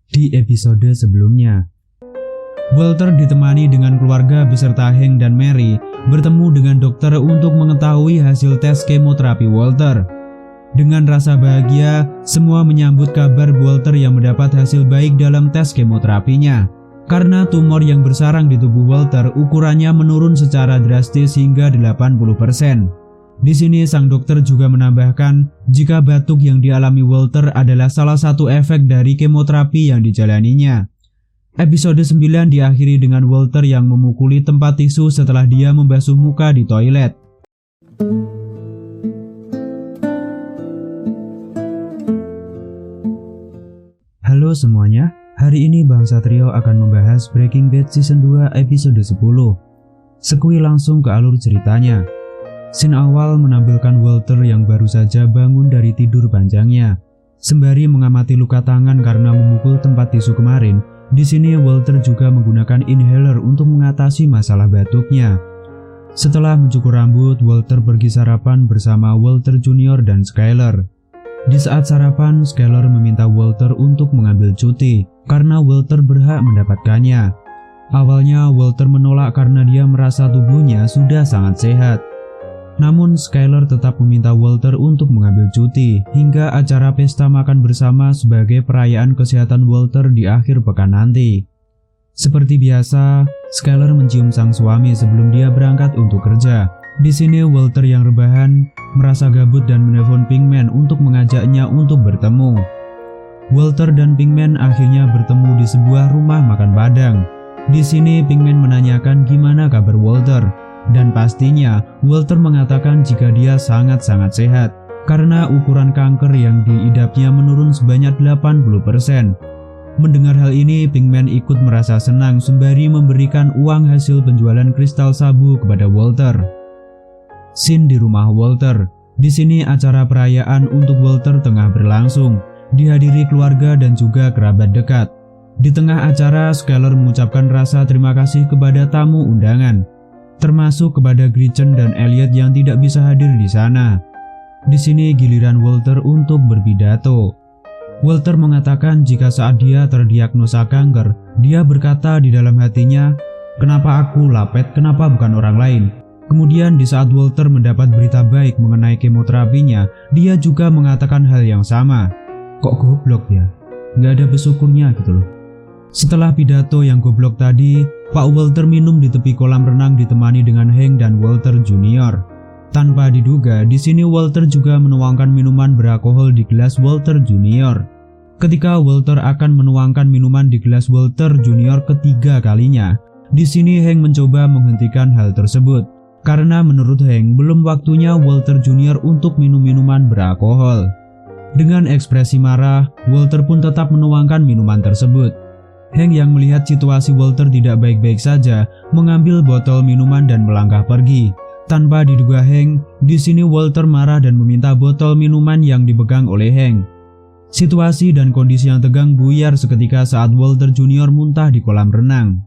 Di episode sebelumnya, Walter ditemani dengan keluarga beserta Hank dan Mary bertemu dengan dokter untuk mengetahui hasil tes kemoterapi Walter. Dengan rasa bahagia, semua menyambut kabar Walter yang mendapat hasil baik dalam tes kemoterapinya. Karena tumor yang bersarang di tubuh Walter ukurannya menurun secara drastis hingga 80%. Di sini sang dokter juga menambahkan jika batuk yang dialami Walter adalah salah satu efek dari kemoterapi yang dijalaninya. Episode 9 diakhiri dengan Walter yang memukuli tempat tisu setelah dia membasuh muka di toilet. Halo semuanya, hari ini Bang Satrio akan membahas Breaking Bad Season 2 episode 10. Sekui langsung ke alur ceritanya. Scene awal menampilkan Walter yang baru saja bangun dari tidur panjangnya. Sembari mengamati luka tangan karena memukul tempat tisu kemarin, di sini Walter juga menggunakan inhaler untuk mengatasi masalah batuknya. Setelah mencukur rambut, Walter pergi sarapan bersama Walter Jr. dan Skyler. Di saat sarapan, Skyler meminta Walter untuk mengambil cuti karena Walter berhak mendapatkannya. Awalnya Walter menolak karena dia merasa tubuhnya sudah sangat sehat. Namun Skyler tetap meminta Walter untuk mengambil cuti hingga acara pesta makan bersama sebagai perayaan kesehatan Walter di akhir pekan nanti. Seperti biasa, Skyler mencium sang suami sebelum dia berangkat untuk kerja. Di sini Walter yang rebahan merasa gabut dan menelpon Pinkman untuk mengajaknya untuk bertemu. Walter dan Pinkman akhirnya bertemu di sebuah rumah makan Padang. Di sini Pinkman menanyakan gimana kabar Walter. Dan pastinya Walter mengatakan jika dia sangat-sangat sehat karena ukuran kanker yang diidapnya menurun sebanyak 80%. Mendengar hal ini, Pinkman ikut merasa senang sembari memberikan uang hasil penjualan kristal sabu kepada Walter. Scene di rumah Walter. Di sini acara perayaan untuk Walter tengah berlangsung, dihadiri keluarga dan juga kerabat dekat. Di tengah acara, Skyler mengucapkan rasa terima kasih kepada tamu undangan, termasuk kepada Gretchen dan Elliot yang tidak bisa hadir di sana. Di sini giliran Walter untuk berpidato. Walter mengatakan jika saat dia terdiagnosa kanker, dia berkata di dalam hatinya, "Kenapa aku Lapet, kenapa bukan orang lain?" Kemudian di saat Walter mendapat berita baik mengenai kemoterapinya, dia juga mengatakan hal yang sama. Kok goblok ya? Nggak ada bersyukurnya gitu loh. Setelah pidato yang goblok tadi, Pak Walter minum di tepi kolam renang ditemani dengan Hank dan Walter Jr. Tanpa diduga, di sini Walter juga menuangkan minuman beralkohol di gelas Walter Jr. Ketika Walter akan menuangkan minuman di gelas Walter Jr. ketiga kalinya, di sini Hank mencoba menghentikan hal tersebut karena menurut Hank belum waktunya Walter Jr. untuk minum minuman beralkohol. Dengan ekspresi marah, Walter pun tetap menuangkan minuman tersebut. Hank yang melihat situasi Walter tidak baik-baik saja, mengambil botol minuman dan melangkah pergi. Tanpa diduga Hank, di sini Walter marah dan meminta botol minuman yang dipegang oleh Hank. Situasi dan kondisi yang tegang buyar seketika saat Walter Jr. muntah di kolam renang.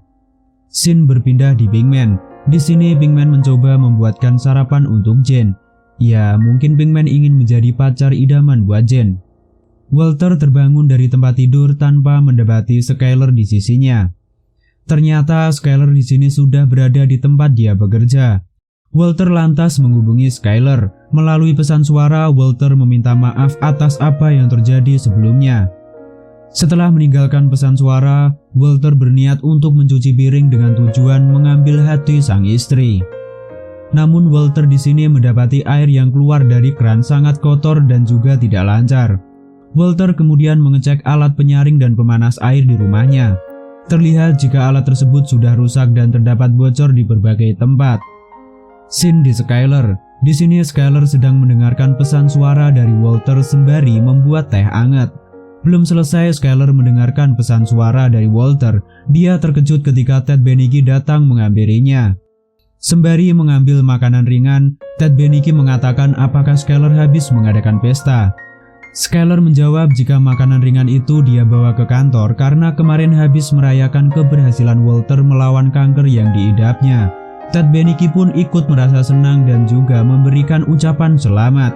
Scene berpindah di Pinkman. Di sini Pinkman mencoba membuatkan sarapan untuk Jen. Ya, mungkin Pinkman ingin menjadi pacar idaman buat Jen. Walter terbangun dari tempat tidur tanpa mendapati Skyler di sisinya. Ternyata Skyler di sini sudah berada di tempat dia bekerja. Walter lantas menghubungi Skyler. Melalui pesan suara, Walter meminta maaf atas apa yang terjadi sebelumnya. Setelah meninggalkan pesan suara, Walter berniat untuk mencuci piring dengan tujuan mengambil hati sang istri. Namun Walter di sini mendapati air yang keluar dari keran sangat kotor dan juga tidak lancar. Walter kemudian mengecek alat penyaring dan pemanas air di rumahnya. Terlihat jika alat tersebut sudah rusak dan terdapat bocor di berbagai tempat. Scene di Skyler. Di sini Skyler sedang mendengarkan pesan suara dari Walter sembari membuat teh hangat. Belum selesai Skyler mendengarkan pesan suara dari Walter, dia terkejut ketika Ted Benigi datang menghampirinya. Sembari mengambil makanan ringan, Ted Benigi mengatakan apakah Skyler habis mengadakan pesta. Skyler menjawab jika makanan ringan itu dia bawa ke kantor karena kemarin habis merayakan keberhasilan Walter melawan kanker yang diidapnya. Ted Benigi pun ikut merasa senang dan juga memberikan ucapan selamat.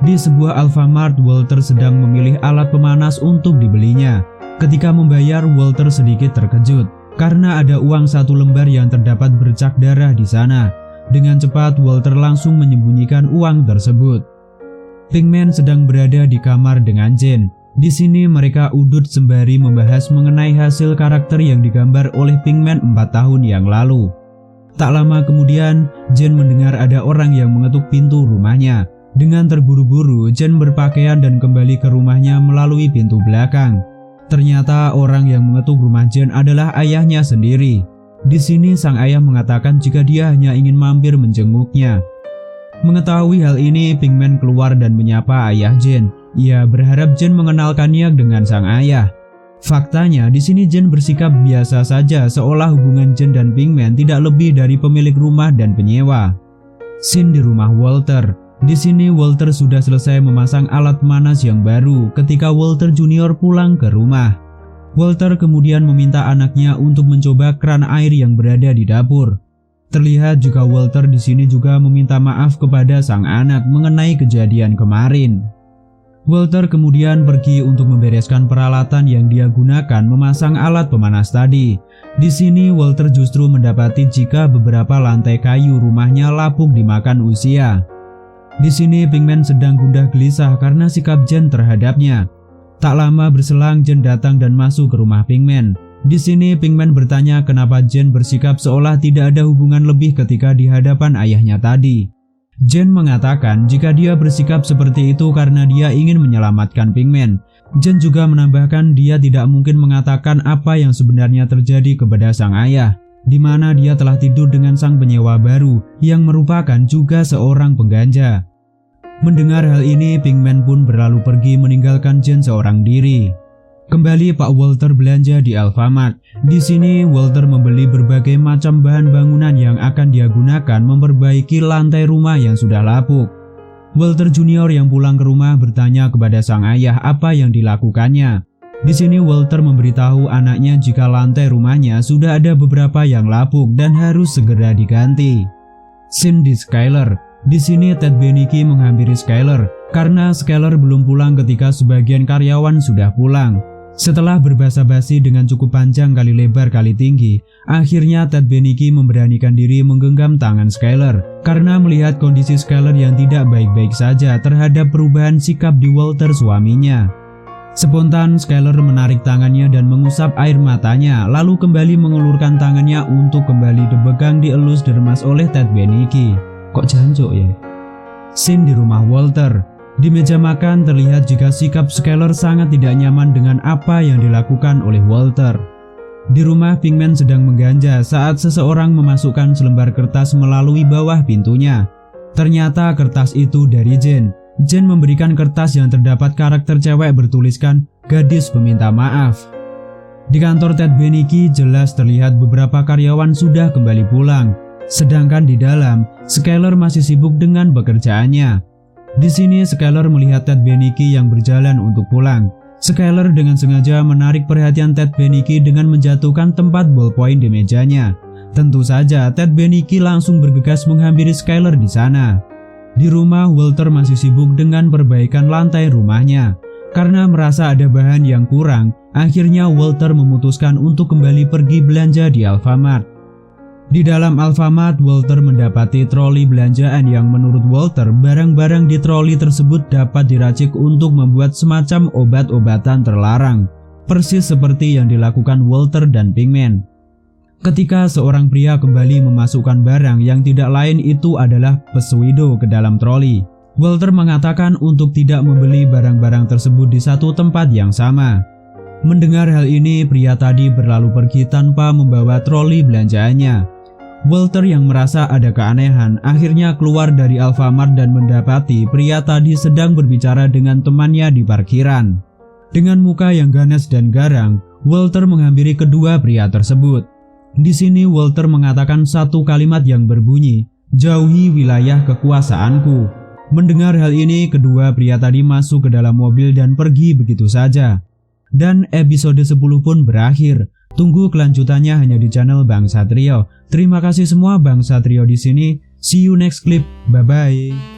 Di sebuah Alfamart, Walter sedang memilih alat pemanas untuk dibelinya. Ketika membayar, Walter sedikit terkejut karena ada uang 1 lembar yang terdapat bercak darah di sana. Dengan cepat, Walter langsung menyembunyikan uang tersebut. Pinkman sedang berada di kamar dengan Jane. Di sini mereka udut sembari membahas mengenai hasil karakter yang digambar oleh Pinkman 4 tahun yang lalu. Tak lama kemudian, Jane mendengar ada orang yang mengetuk pintu rumahnya. Dengan terburu-buru, Jane berpakaian dan kembali ke rumahnya melalui pintu belakang. Ternyata orang yang mengetuk rumah Jane adalah ayahnya sendiri. Di sini sang ayah mengatakan jika dia hanya ingin mampir menjenguknya. Mengetahui hal ini, Pinkman keluar dan menyapa ayah Jane. Ia berharap Jane mengenalkannya dengan sang ayah. Faktanya, di sini Jane bersikap biasa saja, seolah hubungan Jane dan Pinkman tidak lebih dari pemilik rumah dan penyewa. Scene di rumah Walter. Di sini Walter sudah selesai memasang alat panas yang baru ketika Walter Junior pulang ke rumah. Walter kemudian meminta anaknya untuk mencoba keran air yang berada di dapur. Terlihat juga Walter di sini juga meminta maaf kepada sang anak mengenai kejadian kemarin. Walter kemudian pergi untuk membereskan peralatan yang dia gunakan memasang alat pemanas tadi. Di sini Walter justru mendapati jika beberapa lantai kayu rumahnya lapuk dimakan usia. Di sini Pinkman sedang gundah gelisah karena sikap Jane terhadapnya. Tak lama berselang, Jane datang dan masuk ke rumah Pinkman. Di sini Pinkman bertanya kenapa Jane bersikap seolah tidak ada hubungan lebih ketika di hadapan ayahnya tadi. Jane mengatakan jika dia bersikap seperti itu karena dia ingin menyelamatkan Pinkman. Jane juga menambahkan dia tidak mungkin mengatakan apa yang sebenarnya terjadi kepada sang ayah, di mana dia telah tidur dengan sang penyewa baru yang merupakan juga seorang pengganja. Mendengar hal ini, Pinkman pun berlalu pergi meninggalkan Jane seorang diri. Kembali Pak Walter belanja di Alfamart. Di sini Walter membeli berbagai macam bahan bangunan yang akan dia gunakan memperbaiki lantai rumah yang sudah lapuk. Walter Junior yang pulang ke rumah bertanya kepada sang ayah apa yang dilakukannya. Di sini Walter memberitahu anaknya jika lantai rumahnya sudah ada beberapa yang lapuk dan harus segera diganti. Scene di Skyler. Di sini Ted Beneke menghampiri Skyler karena Skyler belum pulang ketika sebagian karyawan sudah pulang. Setelah berbasa-basi dengan cukup panjang kali lebar kali tinggi, akhirnya Ted Beneke memberanikan diri menggenggam tangan Skyler karena melihat kondisi Skyler yang tidak baik-baik saja terhadap perubahan sikap di Walter suaminya. Spontan Skyler menarik tangannya dan mengusap air matanya, lalu kembali mengulurkan tangannya untuk kembali dipegang dielus dermas oleh Ted Beneke. Kok jancuk ya? Scene di rumah Walter. Di meja makan terlihat jika sikap Skyler sangat tidak nyaman dengan apa yang dilakukan oleh Walter. Di rumah Pinkman sedang mengganja saat seseorang memasukkan selembar kertas melalui bawah pintunya. Ternyata kertas itu dari Jane. Jane memberikan kertas yang terdapat karakter cewek bertuliskan gadis peminta maaf. Di kantor Ted Beneke jelas terlihat beberapa karyawan sudah kembali pulang. Sedangkan di dalam, Skyler masih sibuk dengan pekerjaannya. Di sini Skyler melihat Ted Beneke yang berjalan untuk pulang. Skyler dengan sengaja menarik perhatian Ted Beneke dengan menjatuhkan tempat ballpoint di mejanya. Tentu saja Ted Beneke langsung bergegas menghampiri Skyler di sana. Di rumah Walter masih sibuk dengan perbaikan lantai rumahnya. Karena merasa ada bahan yang kurang, akhirnya Walter memutuskan untuk kembali pergi belanja di Alfamart. Di dalam Alfamart, Walter mendapati troli belanjaan yang menurut Walter barang-barang di troli tersebut dapat diracik untuk membuat semacam obat-obatan terlarang, persis seperti yang dilakukan Walter dan Pinkman. Ketika seorang pria kembali memasukkan barang yang tidak lain itu adalah pesuido ke dalam troli, Walter mengatakan untuk tidak membeli barang-barang tersebut di satu tempat yang sama. Mendengar hal ini, pria tadi berlalu pergi tanpa membawa troli belanjaannya. Walter yang merasa ada keanehan akhirnya keluar dari Alfamart dan mendapati pria tadi sedang berbicara dengan temannya di parkiran. Dengan muka yang ganas dan garang, Walter menghampiri kedua pria tersebut. Di sini Walter mengatakan satu kalimat yang berbunyi, "Jauhi wilayah kekuasaanku." Mendengar hal ini, kedua pria tadi masuk ke dalam mobil dan pergi begitu saja. Dan episode 10 pun berakhir. Tunggu kelanjutannya hanya di channel Bang Satrio. Terima kasih semua Bang Satrio di sini. See you next clip. Bye bye.